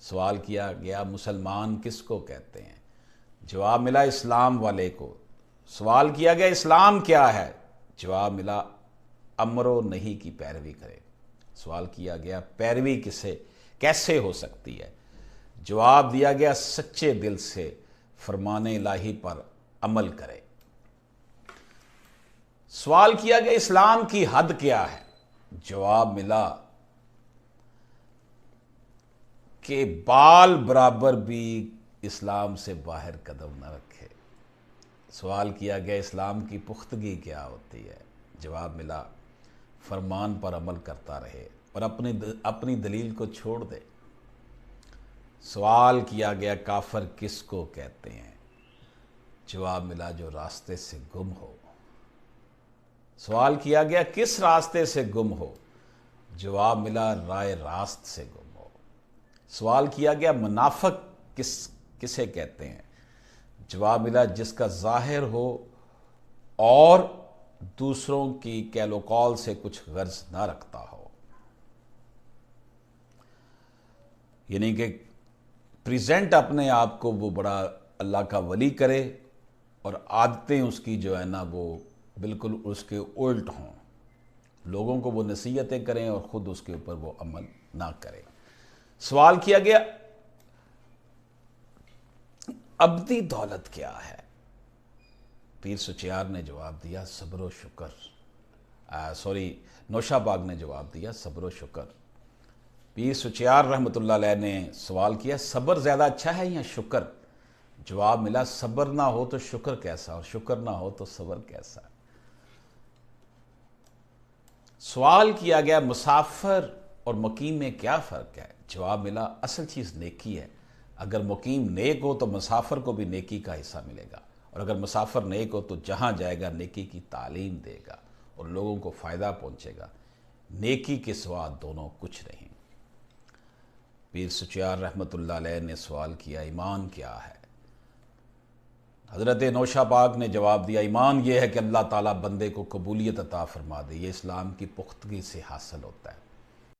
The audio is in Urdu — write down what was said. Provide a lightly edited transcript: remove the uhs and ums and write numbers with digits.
سوال کیا گیا مسلمان کس کو کہتے ہیں؟ جواب ملا اسلام والے کو۔ سوال کیا گیا اسلام کیا ہے؟ جواب ملا امر و نہی کی پیروی کرے۔ سوال کیا گیا پیروی کیسے ہو سکتی ہے؟ جواب دیا گیا سچے دل سے فرمان الہی پر عمل کرے۔ سوال کیا گیا اسلام کی حد کیا ہے؟ جواب ملا کہ بال برابر بھی اسلام سے باہر قدم نہ رکھے۔ سوال کیا گیا اسلام کی پختگی کیا ہوتی ہے؟ جواب ملا فرمان پر عمل کرتا رہے اور اپنی دلیل کو چھوڑ دے۔ سوال کیا گیا کافر کس کو کہتے ہیں؟ جواب ملا جو راستے سے گم ہو۔ سوال کیا گیا کس راستے سے گم ہو؟ جواب ملا رائے راست سے گم ہو۔ سوال کیا گیا منافق کسے کہتے ہیں؟ جواب ملا جس کا ظاہر ہو اور دوسروں کی قیل و قول سے کچھ غرض نہ رکھتا ہو، یعنی کہ پریزنٹ اپنے آپ کو وہ بڑا اللہ کا ولی کرے اور عادتیں اس کی جو ہے نا وہ بالکل اس کے الٹ ہوں، لوگوں کو وہ نصیحتیں کریں اور خود اس کے اوپر وہ عمل نہ کرے۔ سوال کیا گیا ابدی دولت کیا ہے؟ پیر سچیار نے جواب دیا صبر و شکر۔ نوشہ باغ نے جواب دیا صبر و شکر۔ پیر سچیار رحمۃ اللہ علیہ نے سوال کیا صبر زیادہ اچھا ہے یا شکر؟ جواب ملا صبر نہ ہو تو شکر کیسا اور شکر نہ ہو تو صبر کیسا۔ سوال کیا گیا مسافر اور مقیم میں کیا فرق ہے؟ جواب ملا اصل چیز نیکی ہے، اگر مقیم نیک ہو تو مسافر کو بھی نیکی کا حصہ ملے گا، اور اگر مسافر نیک ہو تو جہاں جائے گا نیکی کی تعلیم دے گا اور لوگوں کو فائدہ پہنچے گا، نیکی کے سوا دونوں کچھ نہیں۔ پیر سچیار رحمۃ اللہ علیہ نے سوال کیا ایمان کیا ہے؟ حضرت نوشہ باغ نے جواب دیا ایمان یہ ہے کہ اللہ تعالیٰ بندے کو قبولیت عطا فرما دے، یہ اسلام کی پختگی سے حاصل ہوتا ہے۔